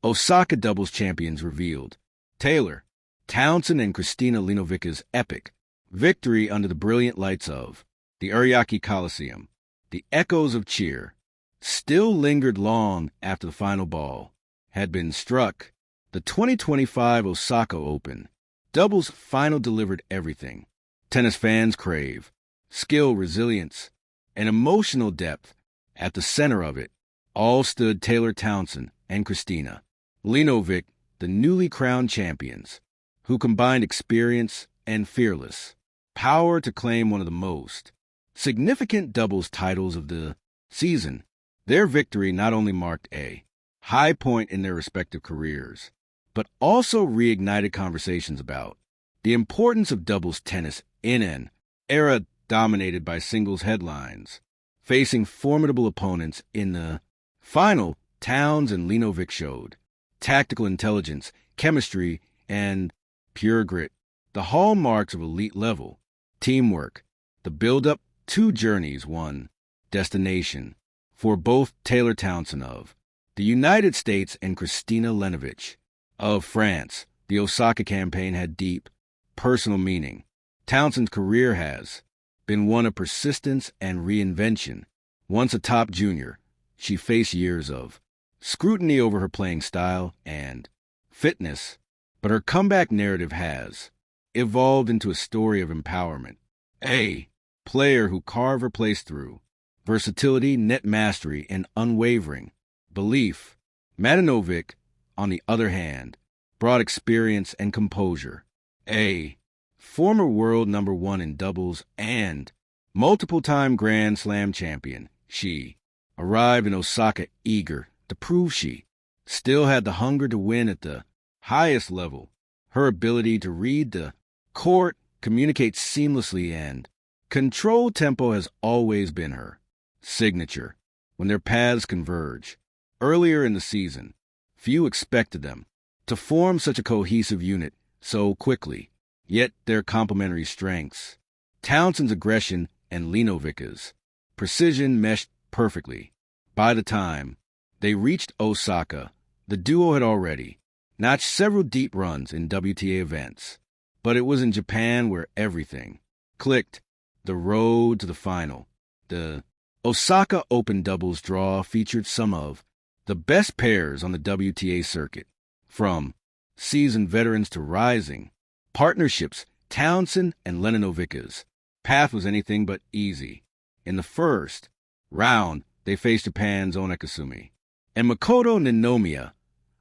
Osaka doubles champions revealed. Taylor, Townsend and Kristina Mladenovic's epic victory under the brilliant lights of the Ariake Coliseum. The echoes of cheer still lingered long after the final ball had been struck. The 2025 Osaka Open doubles final delivered everything tennis fans crave: skill, resilience, and emotional depth. At the center of it all stood Taylor, Townsend, and Kristina Mladenovic, the newly crowned champions, who combined experience and fearless power to claim one of the most significant doubles titles of the season. Their victory not only marked a high point in their respective careers, but also reignited conversations about the importance of doubles tennis in an era dominated by singles headlines. Facing formidable opponents in the final, Townsend and Mladenovic showed tactical intelligence, chemistry, and pure grit, the hallmarks of elite level teamwork. The build-up, two journeys, one destination for both Taylor Townsend of the United States and Kristina Mladenovic of France. The Osaka campaign had deep personal meaning. Townsend's career has been one of persistence and reinvention. Once a top junior, she faced years of scrutiny over her playing style and fitness, but her comeback narrative has evolved into a story of empowerment. A player who carved her place through versatility, net mastery, and unwavering belief. Mladenovic, on the other hand, brought experience and composure. A former world number one in doubles and multiple-time Grand Slam champion, she arrived in Osaka eager to prove she still had the hunger to win at the highest level. Her ability to read the court, communicate seamlessly, and control tempo has always been her signature. When their paths converge earlier in the season, few expected them to form such a cohesive unit so quickly. Yet their complementary strengths, Townsend's aggression and Mladenovic's precision, meshed perfectly. By the time they reached Osaka, the duo had already notched several deep runs in WTA events. But it was in Japan where everything clicked. The road to the final. The Osaka Open doubles draw featured some of the best pairs on the WTA circuit, from seasoned veterans to rising partnerships. Townsend and Mladenovic's path was anything but easy. In the first round, they faced Japan's Ona Kasumi and Makoto Ninomiya,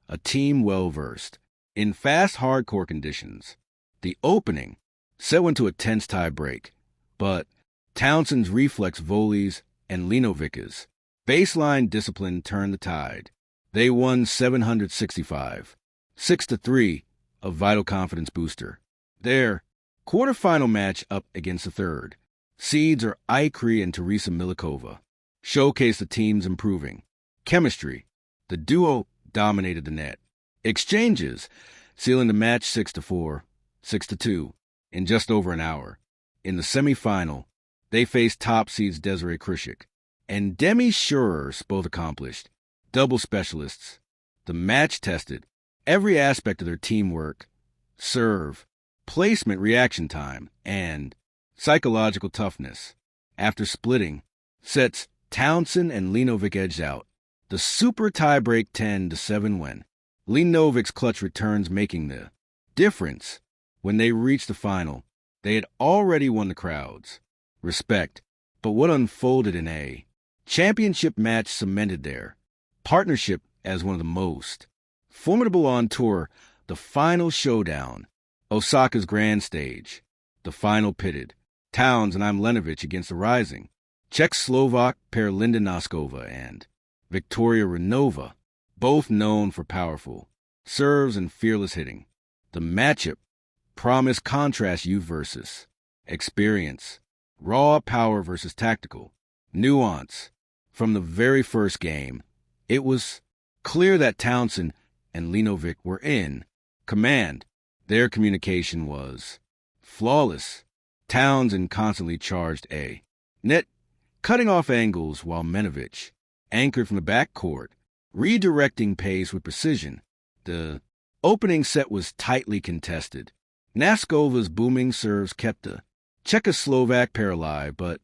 a team well-versed in fast hardcore conditions. The opening set went to a tense tie-break, but Townsend's reflex volleys and Mladenovic's baseline discipline turned the tide. They won 765, 6-3, a vital confidence booster. Their quarterfinal match up against the third seeds are Ikri and Teresa Milikova showcased the team's improving chemistry. The duo dominated the net exchanges, sealing the match 6-4, 6-2 in just over an hour. In the semifinal, they faced top seeds Desiree Krishik and Demi Schurers, both accomplished double specialists. The match tested every aspect of their teamwork: serve, placement, reaction time, and psychological toughness. After splitting sets, Townsend and Mladenovic edged out the super tiebreak 10-7 when Mladenovic's clutch returns making the difference. When they reached the final, they had already won the crowd's respect, but what unfolded in a championship match cemented their partnership as one of the most formidable on tour. The final showdown, Osaka's grand stage. The final pitted Townsend and Mladenovic against the rising Czech-Slovak pair Linda Noskova and Victoria Renova, both known for powerful serves and fearless hitting. The matchup promised contrast: youth versus experience, raw power versus tactical nuance. From the very first game, it was clear that Townsend and Mladenovic were in command. Their communication was flawless. Townsend constantly charged a net, cutting off angles, while Mladenovic anchored from the backcourt, redirecting pace with precision. The opening set was tightly contested. Naskova's booming serves kept the Czechoslovak pair alive, but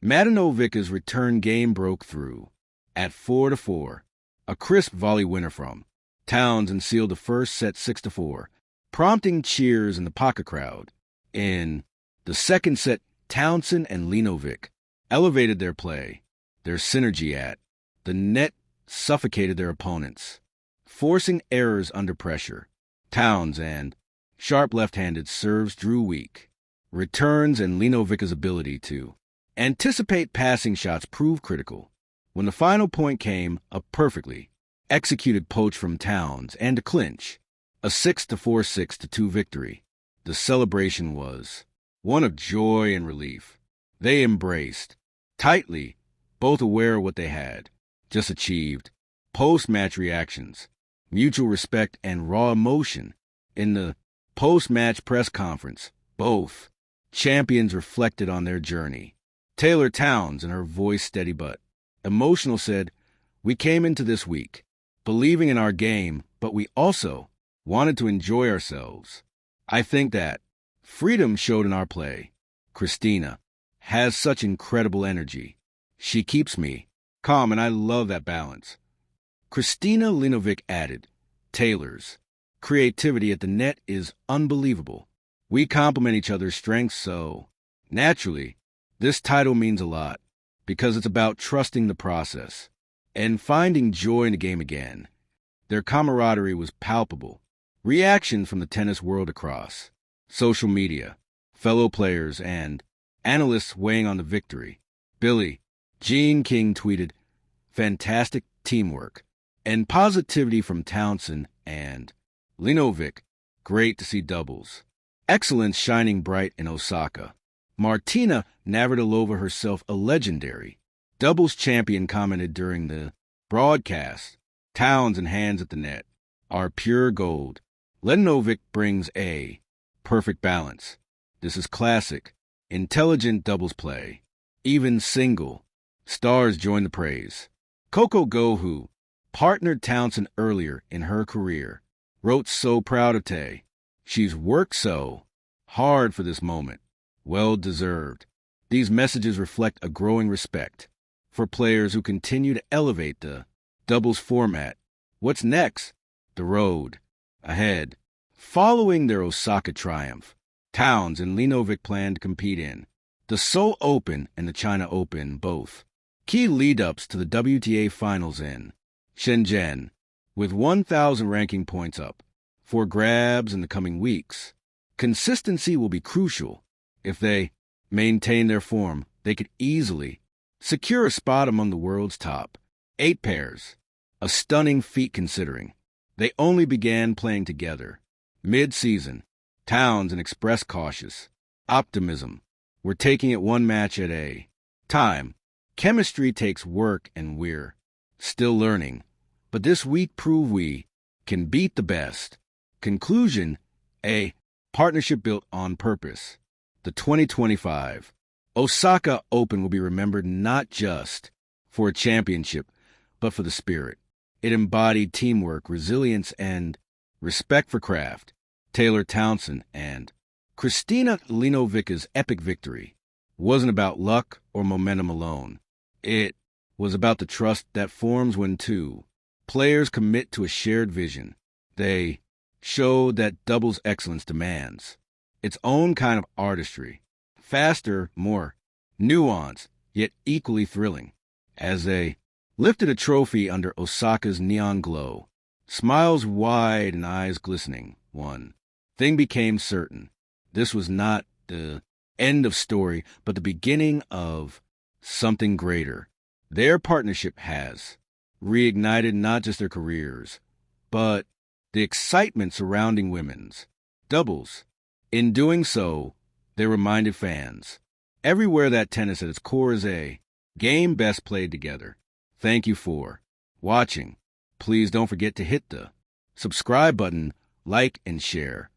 Mladenovic's return game broke through. At 4-4, a crisp volley winner from Townsend sealed the first set 6-4, prompting cheers in the pocket crowd. In the second set, Townsend and Mladenovic elevated their play. Their synergy at the net suffocated their opponents, forcing errors under pressure. Townsend sharp left-handed serves drew weak. Returns and Mladenovic's ability to anticipate passing shots proved critical. When the final point came, a perfectly executed poach from Towns and a clinch, a 6-4, 6-2 victory. The celebration was one of joy and relief. They embraced tightly, both aware of what they had just achieved. Post-match reactions, mutual respect, and raw emotion. In the post-match press conference, both champions reflected on their journey. Taylor Townsend, her voice steady but emotional, said, "We came into this week believing in our game, but we also wanted to enjoy ourselves. I think that freedom showed in our play. Kristina has such incredible energy. She keeps me calm, and I love that balance." Kristina Mladenovic added, "Taylor's creativity at the net is unbelievable. We complement each other's strengths, so naturally, this title means a lot because it's about trusting the process and finding joy in the game again." Their camaraderie was palpable. Reactions from the tennis world across social media, fellow players, and analysts weighing on the victory. Billie Jean King tweeted, "Fantastic teamwork and positivity from Townsend and Mladenovic. Great to see doubles. Excellence shining bright in Osaka." Martina Navratilova, herself a legendary doubles champion, commented during the broadcast, "Townsend hands at the net are pure gold. Mladenovic brings a perfect balance. This is classic, intelligent doubles play. Even single stars join the praise." Coco Go, who partnered Townsend earlier in her career, wrote, "So proud of Tay. She's worked so hard for this moment. Well deserved." These messages reflect a growing respect for players who continue to elevate the doubles format. What's next? The road ahead. Following their Osaka triumph, Towns and Mladenovic plan to compete in the Seoul Open and the China Open, both key lead-ups to the WTA Finals in Shenzhen, with 1,000 ranking points up for grabs in the coming weeks. Consistency will be crucial. If they maintain their form, they could easily secure a spot among the world's top 8 pairs, a stunning feat considering they only began playing together mid-season. Townsend expressed cautious optimism. "We're taking it one match at a time. Chemistry takes work and we're still learning. But this week proved we can beat the best." Conclusion, a partnership built on purpose. The 2025 Osaka Open will be remembered not just for a championship, but for the spirit. It embodied teamwork, resilience, and respect for craft. Taylor Townsend and Kristina Mladenovic's epic victory wasn't about luck or momentum alone. It was about the trust that forms when two players commit to a shared vision. They showed that doubles excellence demands its own kind of artistry, faster, more nuanced, yet equally thrilling. As they lifted a trophy under Osaka's neon glow, smiles wide and eyes glistening, one thing became certain. This was not the end of story, but the beginning of something greater. Their partnership has reignited not just their careers, but the excitement surrounding women's doubles. In doing so, they reminded fans everywhere that tennis at its core is a game best played together. Thank you for watching. Please don't forget to hit the subscribe button, like, and share.